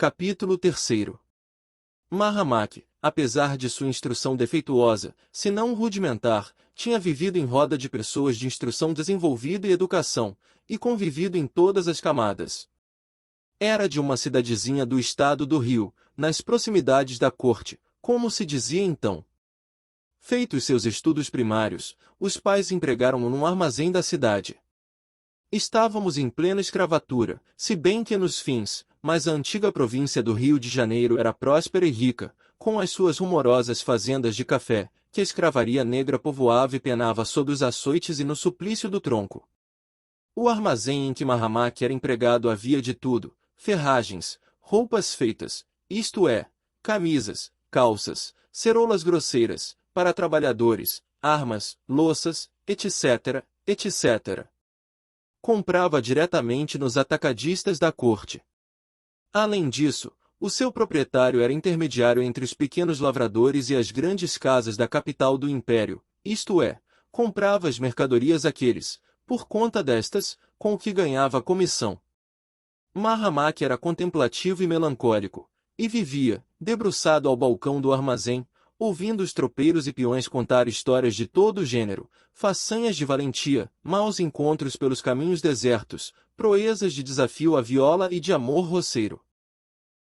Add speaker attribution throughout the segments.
Speaker 1: Capítulo 3. Mahamak, apesar de sua instrução defeituosa, se não rudimentar, tinha vivido em roda de pessoas de instrução desenvolvida e educação, e convivido em todas as camadas. Era de uma cidadezinha do estado do Rio, nas proximidades da corte, como se dizia então. Feitos seus estudos primários, os pais empregaram-no num armazém da cidade. Estávamos em plena escravatura, se bem que nos fins, mas a antiga província do Rio de Janeiro era próspera e rica, com as suas rumorosas fazendas de café, que a escravaria negra povoava e penava sob os açoites e no suplício do tronco. O armazém em que Mahamak era empregado havia de tudo: ferragens, roupas feitas, isto é, camisas, calças, ceroulas grosseiras, para trabalhadores, armas, louças, etc., etc. Comprava diretamente nos atacadistas da corte. Além disso, o seu proprietário era intermediário entre os pequenos lavradores e as grandes casas da capital do império, isto é, comprava as mercadorias àqueles, por conta destas, com o que ganhava a comissão. Mahamak era contemplativo e melancólico, e vivia, debruçado ao balcão do armazém, ouvindo os tropeiros e peões contar histórias de todo o gênero, façanhas de valentia, maus encontros pelos caminhos desertos, proezas de desafio à viola e de amor roceiro.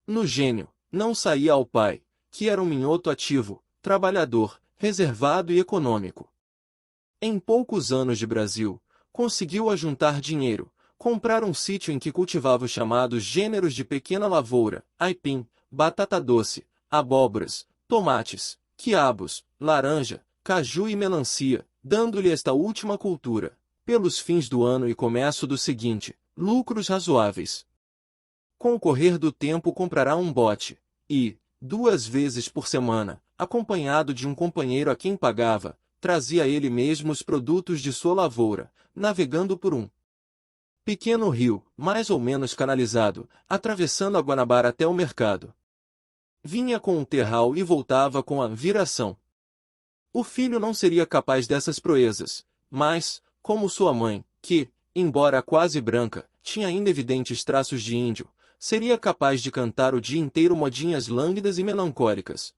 Speaker 1: No gênio, não saía ao pai, que era um minhoto ativo, trabalhador, reservado e econômico. Em poucos anos de Brasil, conseguiu ajuntar dinheiro, comprar um sítio em que cultivava os chamados gêneros de pequena lavoura, aipim, batata doce, abóboras, tomates, quiabos, laranja, caju e melancia, dando-lhe esta última cultura, pelos fins do ano e começo do seguinte, lucros razoáveis. Com o correr do tempo comprará um bote, e, 2 vezes por semana, acompanhado de um companheiro a quem pagava, trazia ele mesmo os produtos de sua lavoura, navegando por um pequeno rio, mais ou menos canalizado, atravessando a Guanabara até o mercado. Vinha com um terral e voltava com a viração. O filho não seria capaz dessas proezas, mas, como sua mãe, que, embora quase branca, tinha ainda evidentes traços de índio, seria capaz de cantar o dia inteiro modinhas lânguidas e melancólicas.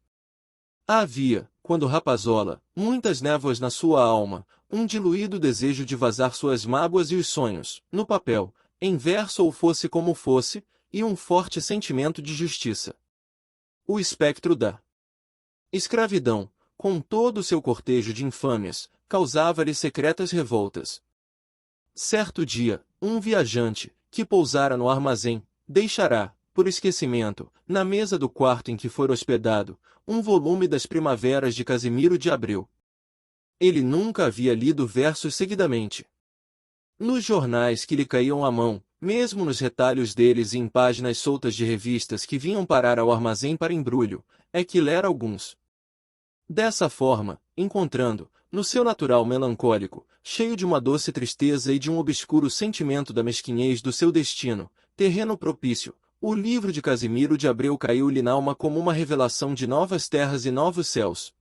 Speaker 1: Havia, quando rapazola, muitas névoas na sua alma, um diluído desejo de vazar suas mágoas e os sonhos, no papel, em verso ou fosse como fosse, e um forte sentimento de justiça. O espectro da escravidão, com todo o seu cortejo de infâmias, causava-lhe secretas revoltas. Certo dia, um viajante, que pousara no armazém, deixará, por esquecimento, na mesa do quarto em que for hospedado, um volume das Primaveras de Casimiro de Abreu. Ele nunca havia lido versos seguidamente. Nos jornais que lhe caíam à mão, mesmo nos retalhos deles e em páginas soltas de revistas que vinham parar ao armazém para embrulho, é que lera alguns. Dessa forma, encontrando, no seu natural melancólico, cheio de uma doce tristeza e de um obscuro sentimento da mesquinhez do seu destino, terreno propício, o livro de Casimiro de Abreu caiu-lhe na alma como uma revelação de novas terras e novos céus.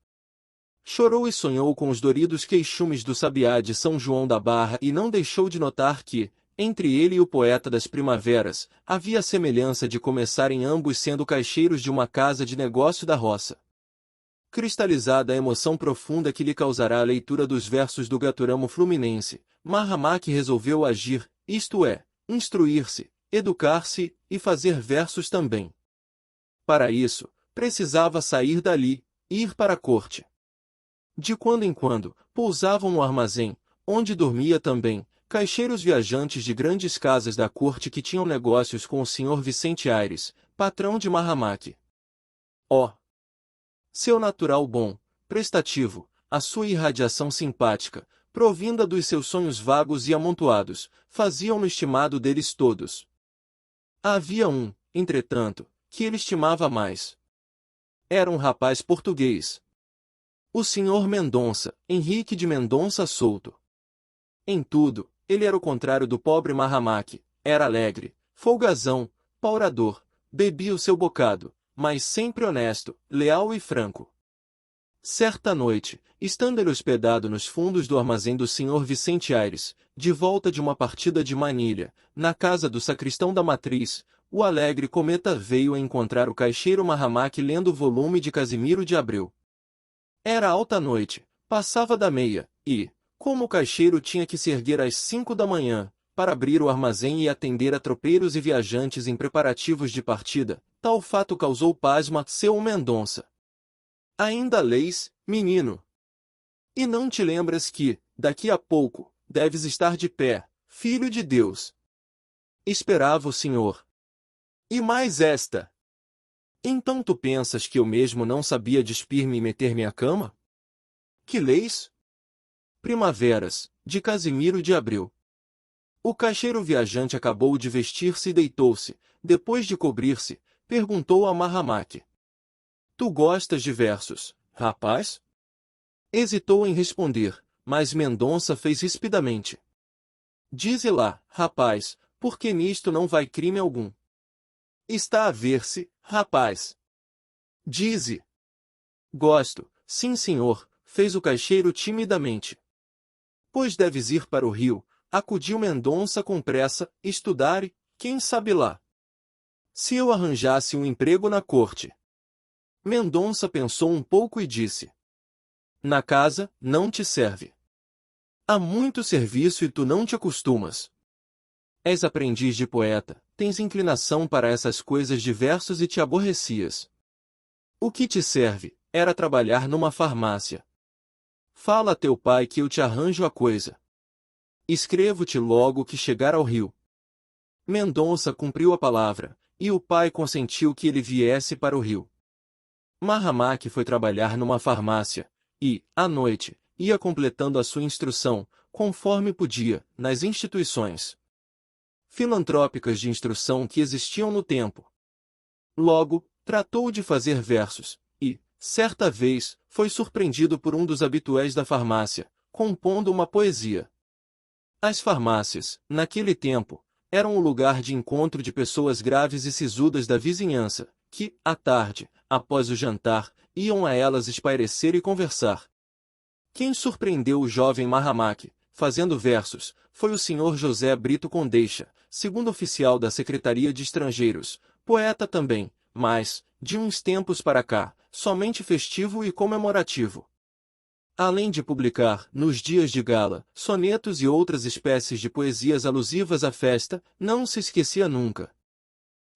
Speaker 1: Chorou e sonhou com os doridos queixumes do sabiá de São João da Barra e não deixou de notar que, entre ele e o poeta das primaveras, havia a semelhança de começarem ambos sendo caixeiros de uma casa de negócio da roça. Cristalizada a emoção profunda que lhe causará a leitura dos versos do Gaturamo Fluminense, Mahamak resolveu agir, isto é, instruir-se, educar-se e fazer versos também. Para isso, precisava sair dali, ir para a corte. De quando em quando, pousavam no armazém, onde dormia também, caixeiros viajantes de grandes casas da corte que tinham negócios com o Sr. Vicente Aires, patrão de Mahamak. Seu natural bom, prestativo, a sua irradiação simpática, provinda dos seus sonhos vagos e amontoados, faziam-no estimado deles todos. Havia um, entretanto, que ele estimava mais. Era um rapaz português. O Sr. Mendonça, Henrique de Mendonça Souto. Em tudo, ele era o contrário do pobre Mahamak, era alegre, folgazão, paurador, bebia o seu bocado, mas sempre honesto, leal e franco. Certa noite, estando ele hospedado nos fundos do armazém do Sr. Vicente Aires, de volta de uma partida de manilha, na casa do sacristão da matriz, o alegre cometa veio a encontrar o caixeiro Mahamaki lendo o volume de Casimiro de Abreu. Era alta noite, passava da meia, e, como o caixeiro tinha que se erguer às 5 da manhã, para abrir o armazém e atender a tropeiros e viajantes em preparativos de partida, tal fato causou pasmo a seu Mendonça. Ainda lês, menino? E não te lembras que, daqui a pouco, deves estar de pé, filho de Deus? Esperava o senhor. E mais esta. Então tu pensas que eu mesmo não sabia despir-me e meter-me à cama? Que leis? Primaveras, de Casimiro de Abreu. O caixeiro viajante acabou de vestir-se e deitou-se. Depois de cobrir-se, perguntou a Mahamaki. Tu gostas de versos, rapaz? Hesitou em responder, mas Mendonça fez rispidamente. Dize lá, rapaz, porque nisto não vai crime algum. Está a ver-se, rapaz. Dize. Gosto, sim senhor, fez o caixeiro timidamente. Pois deves ir para o Rio, acudiu Mendonça com pressa, estudar e, quem sabe lá. Se eu arranjasse um emprego na corte. Mendonça pensou um pouco e disse. Na casa, não te serve. Há muito serviço e tu não te acostumas. És aprendiz de poeta, tens inclinação para essas coisas de versos e te aborrecias. O que te serve, era trabalhar numa farmácia. Fala a teu pai que eu te arranjo a coisa. Escrevo-te logo que chegar ao Rio. Mendonça cumpriu a palavra, e o pai consentiu que ele viesse para o Rio. Mahamaki foi trabalhar numa farmácia, e, à noite, ia completando a sua instrução, conforme podia, nas instituições filantrópicas de instrução que existiam no tempo. Logo, tratou de fazer versos, e, certa vez, foi surpreendido por um dos habitués da farmácia, compondo uma poesia. As farmácias, naquele tempo, eram o lugar de encontro de pessoas graves e sisudas da vizinhança, que, à tarde, após o jantar, iam a elas espairecer e conversar. Quem surpreendeu o jovem Mahamaki, fazendo versos, foi o Sr. José Brito Condeixa, segundo oficial da Secretaria de Estrangeiros, poeta também, mas, de uns tempos para cá, somente festivo e comemorativo. Além de publicar, nos dias de gala, sonetos e outras espécies de poesias alusivas à festa, não se esquecia nunca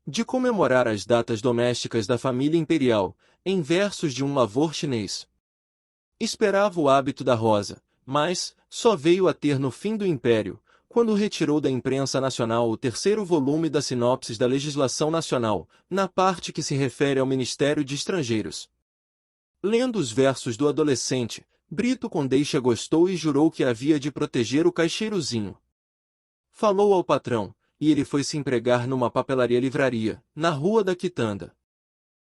Speaker 1: de comemorar as datas domésticas da família imperial, em versos de um lavor chinês. Esperava o hábito da rosa, mas só veio a ter no fim do Império, quando retirou da imprensa nacional o terceiro volume da Sinopses da Legislação Nacional, na parte que se refere ao Ministério de Estrangeiros. Lendo os versos do adolescente, Brito Condeixa gostou e jurou que havia de proteger o caixeirozinho. Falou ao patrão, e ele foi se empregar numa papelaria-livraria, na Rua da Quitanda.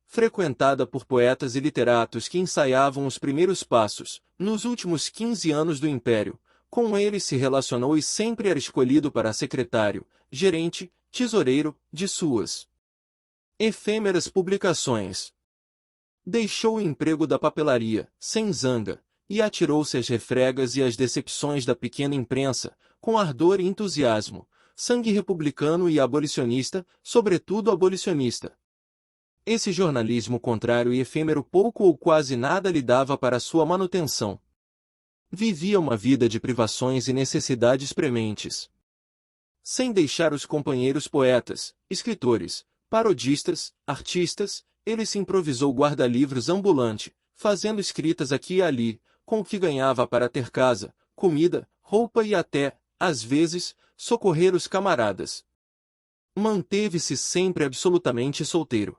Speaker 1: Frequentada por poetas e literatos que ensaiavam os primeiros passos, nos últimos 15 anos do Império, com ele se relacionou e sempre era escolhido para secretário, gerente, tesoureiro, de suas efêmeras publicações. Deixou o emprego da papelaria, sem zanga, e atirou-se às refregas e às decepções da pequena imprensa, com ardor e entusiasmo, sangue republicano e abolicionista, sobretudo abolicionista. Esse jornalismo contrário e efêmero pouco ou quase nada lhe dava para sua manutenção. Vivia uma vida de privações e necessidades prementes. Sem deixar os companheiros poetas, escritores, parodistas, artistas, ele se improvisou guarda-livros ambulante, fazendo escritas aqui e ali, com o que ganhava para ter casa, comida, roupa e até, às vezes, socorrer os camaradas. Manteve-se sempre absolutamente solteiro.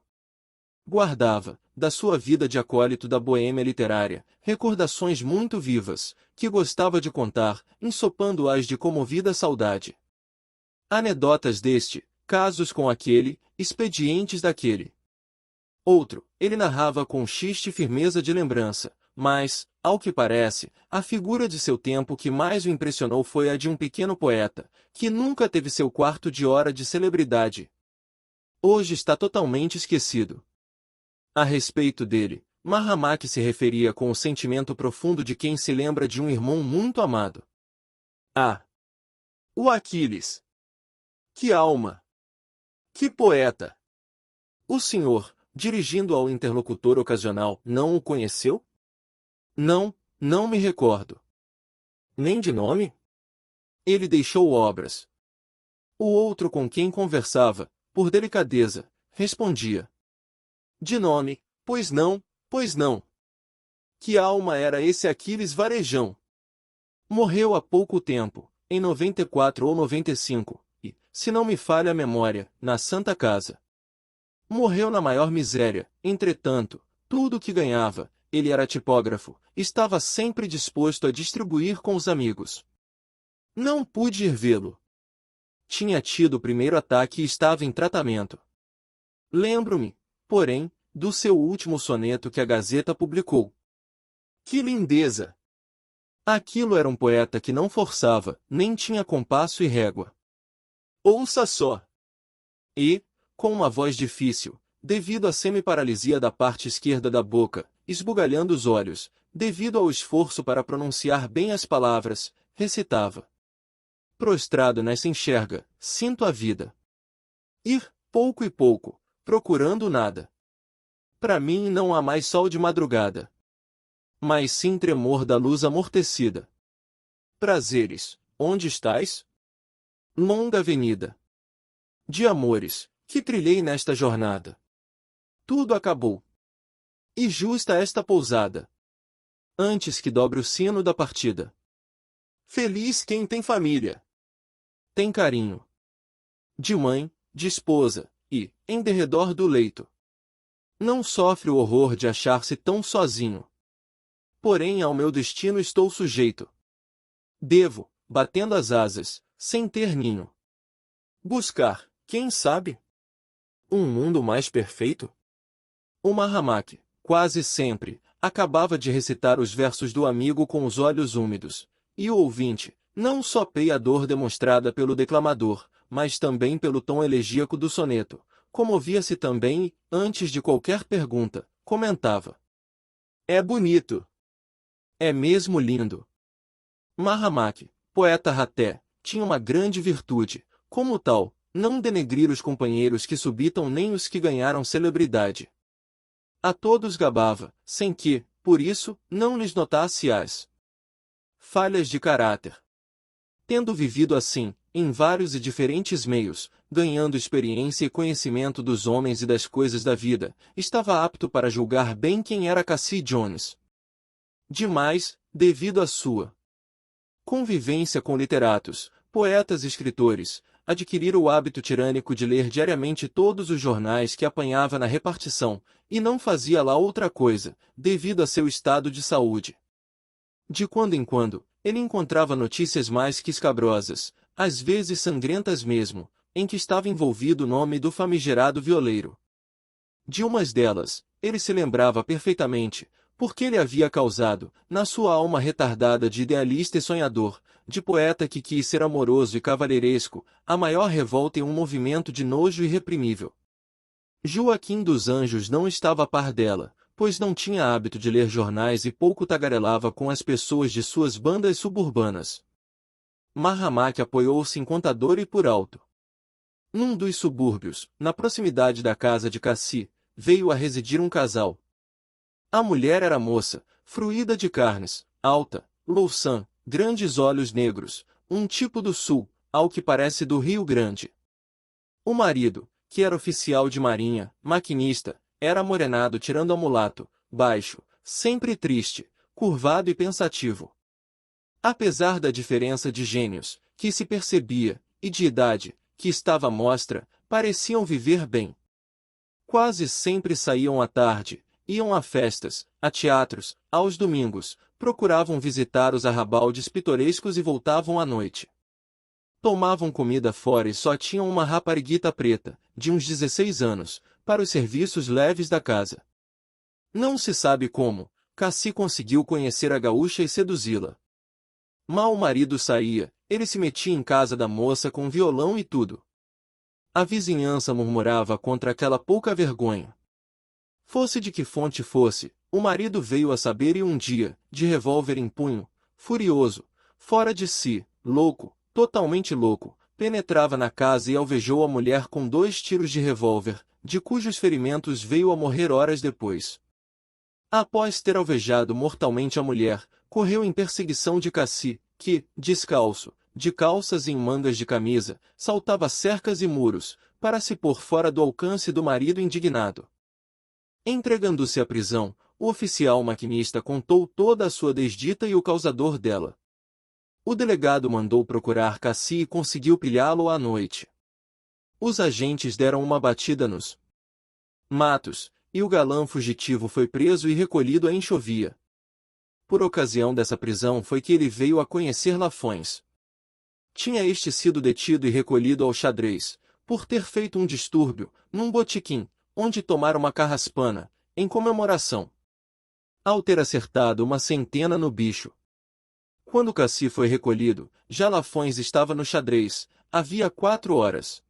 Speaker 1: Guardava, da sua vida de acólito da boêmia literária, recordações muito vivas, que gostava de contar, ensopando-as de comovida saudade. Anedotas deste, casos com aquele, expedientes daquele. Outro, ele narrava com xiste e firmeza de lembrança, mas, ao que parece, a figura de seu tempo que mais o impressionou foi a de um pequeno poeta, que nunca teve seu quarto de hora de celebridade. Hoje está totalmente esquecido. A respeito dele, Mahamaki se referia com o sentimento profundo de quem se lembra de um irmão muito amado. Ah! O Aquiles! Que alma! Que poeta! O senhor, dirigindo ao interlocutor ocasional, não o conheceu? Não, não me recordo. Nem de nome? Ele deixou obras. O outro com quem conversava, por delicadeza, respondia. De nome, pois não, pois não. Que alma era esse Aquiles Varejão? Morreu há pouco tempo, em 94 ou 95, e, se não me falha a memória, na Santa Casa. Morreu na maior miséria, entretanto, tudo o que ganhava, ele era tipógrafo, estava sempre disposto a distribuir com os amigos. Não pude ir vê-lo. Tinha tido o primeiro ataque e estava em tratamento. Lembro-me, porém, do seu último soneto que a Gazeta publicou. Que lindeza! Aquilo era um poeta que não forçava, nem tinha compasso e régua. Ouça só! E, com uma voz difícil, devido à semiparalisia da parte esquerda da boca, esbugalhando os olhos, devido ao esforço para pronunciar bem as palavras, recitava. Prostrado nessa enxerga, sinto a vida. Ir, pouco e pouco, procurando nada. Para mim não há mais sol de madrugada. Mas sim tremor da luz amortecida. Prazeres, onde estais? Longa avenida de amores, que trilhei nesta jornada. Tudo acabou. E justa esta pousada. Antes que dobre o sino da partida. Feliz quem tem família. Tem carinho. De mãe, de esposa, e, em derredor do leito. Não sofre o horror de achar-se tão sozinho. Porém ao meu destino estou sujeito. Devo, batendo as asas, sem ter ninho. Buscar, quem sabe? Um mundo mais perfeito? O Mahamak, quase sempre, acabava de recitar os versos do amigo com os olhos úmidos, e o ouvinte, não só peia a dor demonstrada pelo declamador, mas também pelo tom elegíaco do soneto, comovia-se também e, antes de qualquer pergunta, comentava. É bonito. É mesmo lindo. Mahamak, poeta raté, tinha uma grande virtude, como tal, não denegrir os companheiros que subitam nem os que ganharam celebridade. A todos gabava, sem que, por isso, não lhes notasse as falhas de caráter. Tendo vivido assim, em vários e diferentes meios, ganhando experiência e conhecimento dos homens e das coisas da vida, estava apto para julgar bem quem era Cassie Jones. Demais, devido à sua convivência com literatos, poetas e escritores, adquirira o hábito tirânico de ler diariamente todos os jornais que apanhava na repartição, e não fazia lá outra coisa, devido a seu estado de saúde. De quando em quando, ele encontrava notícias mais que escabrosas, às vezes sangrentas mesmo, em que estava envolvido o nome do famigerado violeiro. De umas delas, ele se lembrava perfeitamente, porque ele havia causado, na sua alma retardada de idealista e sonhador, de poeta que quis ser amoroso e cavalheiresco, a maior revolta em um movimento de nojo irreprimível. Joaquim dos Anjos não estava a par dela, pois não tinha hábito de ler jornais e pouco tagarelava com as pessoas de suas bandas suburbanas. Mahamak apoiou-se em contador e por alto. Num dos subúrbios, na proximidade da casa de Cassie, veio a residir um casal. A mulher era moça, fruída de carnes, alta, louçã, grandes olhos negros, um tipo do sul, ao que parece do Rio Grande. O marido, que era oficial de marinha, maquinista, era amorenado tirando a mulato, baixo, sempre triste, curvado e pensativo. Apesar da diferença de gênios, que se percebia, e de idade, que estava à mostra, pareciam viver bem. Quase sempre saíam à tarde, iam a festas, a teatros, aos domingos, procuravam visitar os arrabaldes pitorescos e voltavam à noite. Tomavam comida fora e só tinham uma rapariguita preta, de uns 16 anos, para os serviços leves da casa. Não se sabe como, Cassie conseguiu conhecer a gaúcha e seduzi-la. Mal o marido saía, ele se metia em casa da moça com violão e tudo. A vizinhança murmurava contra aquela pouca vergonha. Fosse de que fonte fosse, o marido veio a saber e um dia, de revólver em punho, furioso, fora de si, louco, totalmente louco, penetrava na casa e alvejou a mulher com 2 tiros de revólver, de cujos ferimentos veio a morrer horas depois. Após ter alvejado mortalmente a mulher, correu em perseguição de Cassi, que, descalço, de calças e em mangas de camisa, saltava cercas e muros, para se pôr fora do alcance do marido indignado. Entregando-se à prisão, o oficial maquinista contou toda a sua desdita e o causador dela. O delegado mandou procurar Cassi e conseguiu pilhá-lo à noite. Os agentes deram uma batida nos matos, e o galã fugitivo foi preso e recolhido à enxovia. Por ocasião dessa prisão foi que ele veio a conhecer Lafões. Tinha este sido detido e recolhido ao xadrez, por ter feito um distúrbio, num botequim, onde tomara uma carraspana, em comemoração. Ao ter acertado uma centena no bicho. Quando Cassi foi recolhido, já Lafões estava no xadrez, havia 4 horas.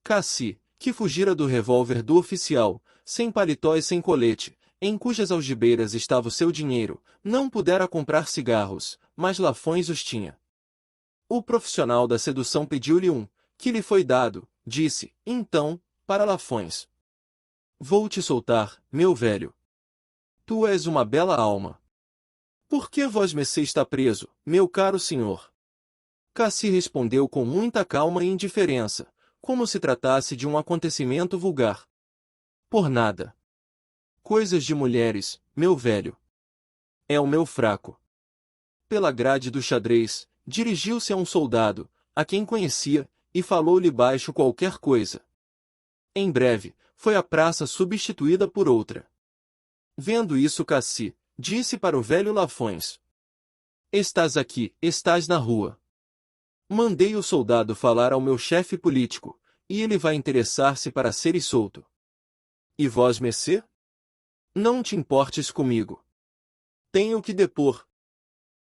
Speaker 1: Cassi, que fugira do revólver do oficial, sem paletó e sem colete, em cujas algibeiras estava o seu dinheiro, não pudera comprar cigarros, mas Lafões os tinha. O profissional da sedução pediu-lhe um, que lhe foi dado, disse, então, para Lafões. Vou te soltar, meu velho. Tu és uma bela alma. Por que vosmecê está preso, meu caro senhor? Cassi respondeu com muita calma e indiferença, como se tratasse de um acontecimento vulgar. Por nada. Coisas de mulheres, meu velho. É o meu fraco. Pela grade do xadrez, dirigiu-se a um soldado, a quem conhecia, e falou-lhe baixo qualquer coisa. Em breve, foi a praça substituída por outra. Vendo isso Cassi, disse para o velho Lafões. Estás aqui, estás na rua. Mandei o soldado falar ao meu chefe político, e ele vai interessar-se para seres solto. E vosmecê? Não te importes comigo. Tenho que depor.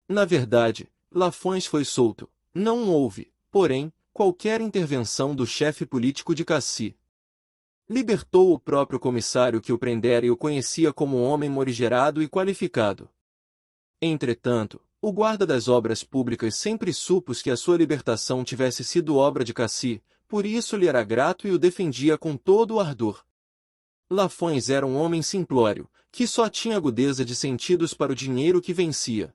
Speaker 1: Na verdade, Lafões foi solto. Não houve, porém, qualquer intervenção do chefe político de Cassi. Libertou o próprio comissário que o prendera e o conhecia como um homem morigerado e qualificado. Entretanto, o guarda das obras públicas sempre supôs que a sua libertação tivesse sido obra de Cassi, por isso lhe era grato e o defendia com todo o ardor. Lafões era um homem simplório, que só tinha agudeza de sentidos para o dinheiro que vencia.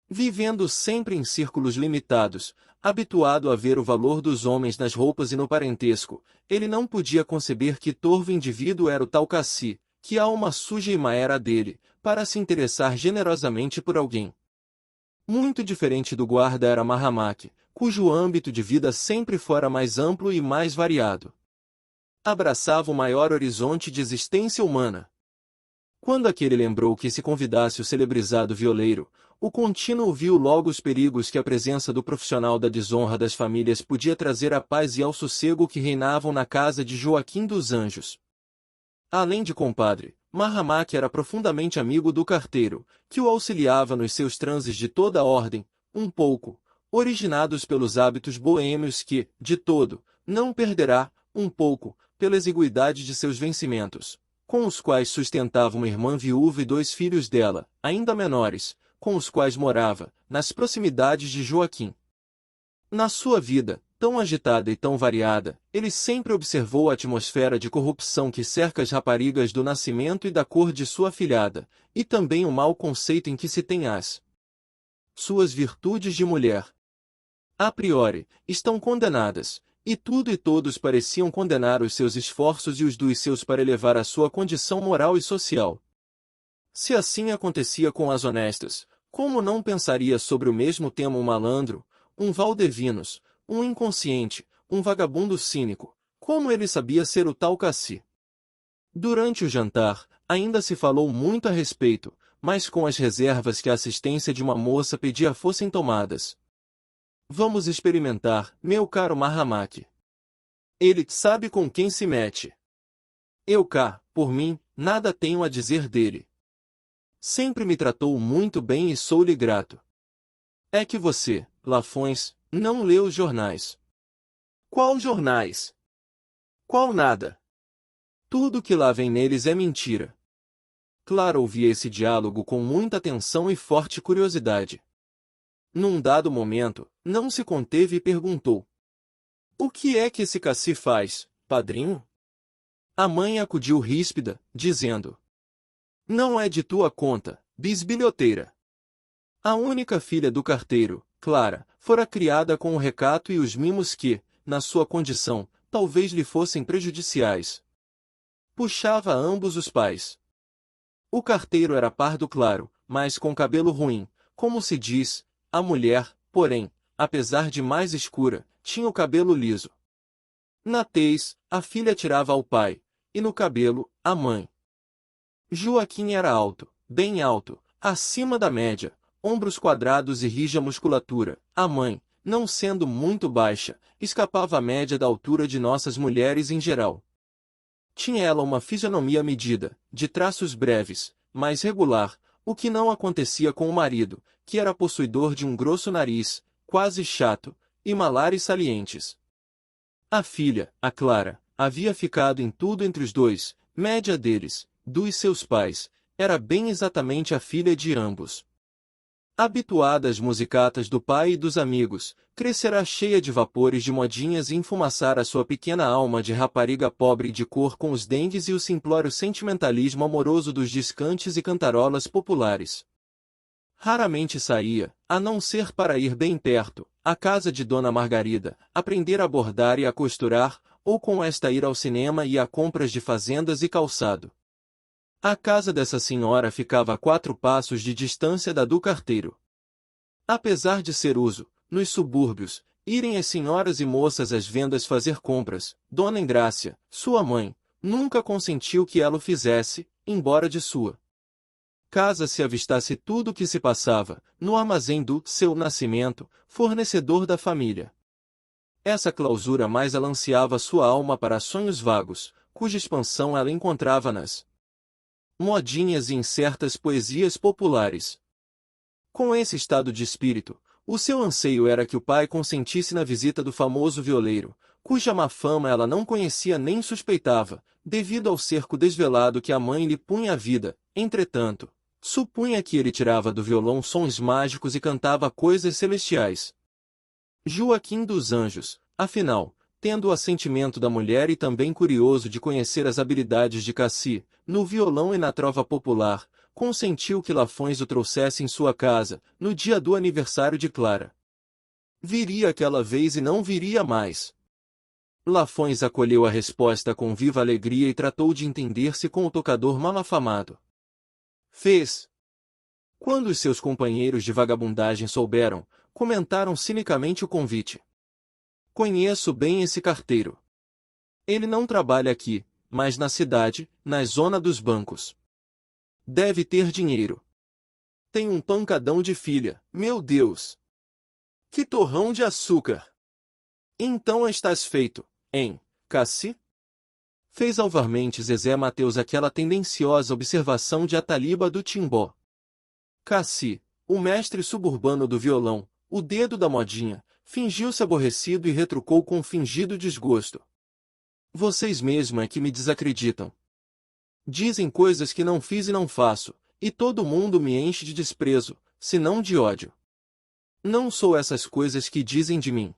Speaker 1: Vivendo sempre em círculos limitados, habituado a ver o valor dos homens nas roupas e no parentesco, ele não podia conceber que torvo indivíduo era o tal Cassi, que alma suja e má era a dele, para se interessar generosamente por alguém. Muito diferente do guarda era Mahamak, cujo âmbito de vida sempre fora mais amplo e mais variado. Abraçava o maior horizonte de existência humana. Quando aquele lembrou que se convidasse o celebrizado violeiro, o contínuo viu logo os perigos que a presença do profissional da desonra das famílias podia trazer à paz e ao sossego que reinavam na casa de Joaquim dos Anjos. Além de compadre, Mahamak era profundamente amigo do carteiro, que o auxiliava nos seus transes de toda a ordem, um pouco, originados pelos hábitos boêmios que, de todo, não perderá, um pouco, pela exiguidade de seus vencimentos, com os quais sustentava uma irmã viúva e 2 filhos dela, ainda menores, com os quais morava, nas proximidades de Joaquim. Na sua vida, tão agitada e tão variada, ele sempre observou a atmosfera de corrupção que cerca as raparigas do nascimento e da cor de sua afilhada, e também o mau conceito em que se tem as suas virtudes de mulher. A priori, estão condenadas, e tudo e todos pareciam condenar os seus esforços e os dos seus para elevar a sua condição moral e social. Se assim acontecia com as honestas, como não pensaria sobre o mesmo tema um malandro, um Valdevinos, um inconsciente, um vagabundo cínico, como ele sabia ser o tal Cassi? Durante o jantar, ainda se falou muito a respeito, mas com as reservas que a assistência de uma moça pedia fossem tomadas. Vamos experimentar, meu caro Mahamak. Ele sabe com quem se mete. Eu cá, por mim, nada tenho a dizer dele. Sempre me tratou muito bem e sou-lhe grato. É que você, Lafões, não lê os jornais. Qual jornais? Qual nada? Tudo que lá vem neles é mentira. Clara ouvia esse diálogo com muita atenção e forte curiosidade. Num dado momento, não se conteve e perguntou. O que é que esse Cassi faz, padrinho? A mãe acudiu ríspida, dizendo: Não é de tua conta, bisbilhoteira. A única filha do carteiro, Clara, fora criada com o recato e os mimos que, na sua condição, talvez lhe fossem prejudiciais. Puxava a ambos os pais. O carteiro era pardo claro, mas com cabelo ruim, como se diz, a mulher, porém, apesar de mais escura, tinha o cabelo liso. Na tez, a filha tirava ao pai, e no cabelo, a mãe. Joaquim era alto, bem alto, acima da média, ombros quadrados e rija musculatura. A mãe, não sendo muito baixa, escapava à média da altura de nossas mulheres em geral. Tinha ela uma fisionomia medida, de traços breves, mas regular, o que não acontecia com o marido, que era possuidor de um grosso nariz, quase chato, e malares salientes. A filha, a Clara, havia ficado em tudo entre os dois, média deles, dos seus pais, era bem exatamente a filha de ambos. Habituada às musicatas do pai e dos amigos, crescerá cheia de vapores de modinhas e enfumaçara sua pequena alma de rapariga pobre de cor com os dendes e o simplório sentimentalismo amoroso dos discantes e cantarolas populares. Raramente saía, a não ser para ir bem perto, à casa de Dona Margarida, aprender a bordar e a costurar, ou com esta ir ao cinema e a compras de fazendas e calçado. A casa dessa senhora ficava a 4 passos de distância da do carteiro. Apesar de ser uso, nos subúrbios, irem as senhoras e moças às vendas fazer compras, Dona Engrácia, sua mãe, nunca consentiu que ela o fizesse, embora de sua casa se avistasse tudo o que se passava, no armazém do seu nascimento, fornecedor da família. Essa clausura mais ela ansiava sua alma para sonhos vagos, cuja expansão ela encontrava nas modinhas e em certas poesias populares. Com esse estado de espírito, o seu anseio era que o pai consentisse na visita do famoso violeiro, cuja má fama ela não conhecia nem suspeitava, devido ao cerco desvelado que a mãe lhe punha à vida. Entretanto, supunha que ele tirava do violão sons mágicos e cantava coisas celestiais. Joaquim dos Anjos, afinal, tendo o assentimento da mulher e também curioso de conhecer as habilidades de Cassi, no violão e na trova popular, consentiu que Lafões o trouxesse em sua casa, no dia do aniversário de Clara. Viria aquela vez e não viria mais. Lafões acolheu a resposta com viva alegria e tratou de entender-se com o tocador mal afamado. Fez. Quando os seus companheiros de vagabundagem souberam, comentaram cinicamente o convite. Conheço bem esse carteiro. Ele não trabalha aqui, mas na cidade, na zona dos bancos. Deve ter dinheiro. Tem um pancadão de filha, meu Deus! Que torrão de açúcar! Então estás feito, hein, Cassi? Fez alvarmente Zezé Mateus aquela tendenciosa observação de Ataliba do Timbó. Cassi, o mestre suburbano do violão, o dedo da modinha, fingiu-se aborrecido e retrucou com fingido desgosto. Vocês mesmo é que me desacreditam. Dizem coisas que não fiz e não faço, e todo mundo me enche de desprezo, se não de ódio. Não sou essas coisas que dizem de mim.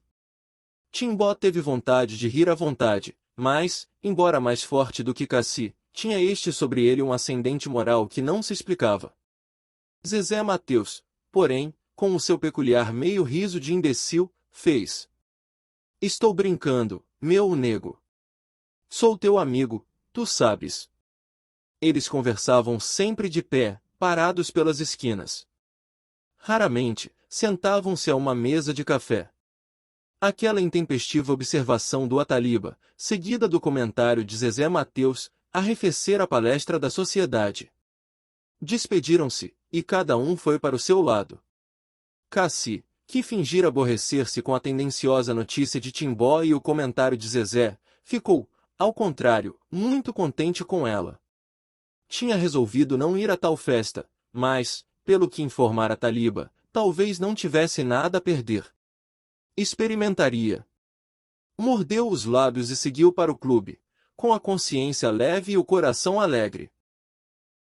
Speaker 1: Timbó teve vontade de rir à vontade, mas, embora mais forte do que Cassi, tinha este sobre ele um ascendente moral que não se explicava. Zezé Mateus, porém, com o seu peculiar meio riso de imbecil, fez. Estou brincando, meu nego. Sou teu amigo, tu sabes. Eles conversavam sempre de pé, parados pelas esquinas. Raramente, sentavam-se a uma mesa de café. Aquela intempestiva observação do Ataliba, seguida do comentário de Zezé Mateus, arrefecera a palestra da sociedade. Despediram-se, e cada um foi para o seu lado. Cassi, que fingira aborrecer-se com a tendenciosa notícia de Timbó e o comentário de Zezé, ficou, ao contrário, muito contente com ela. Tinha resolvido não ir a tal festa, mas, pelo que informara Ataliba, talvez não tivesse nada a perder. Experimentaria. Mordeu os lábios e seguiu para o clube, com a consciência leve e o coração alegre.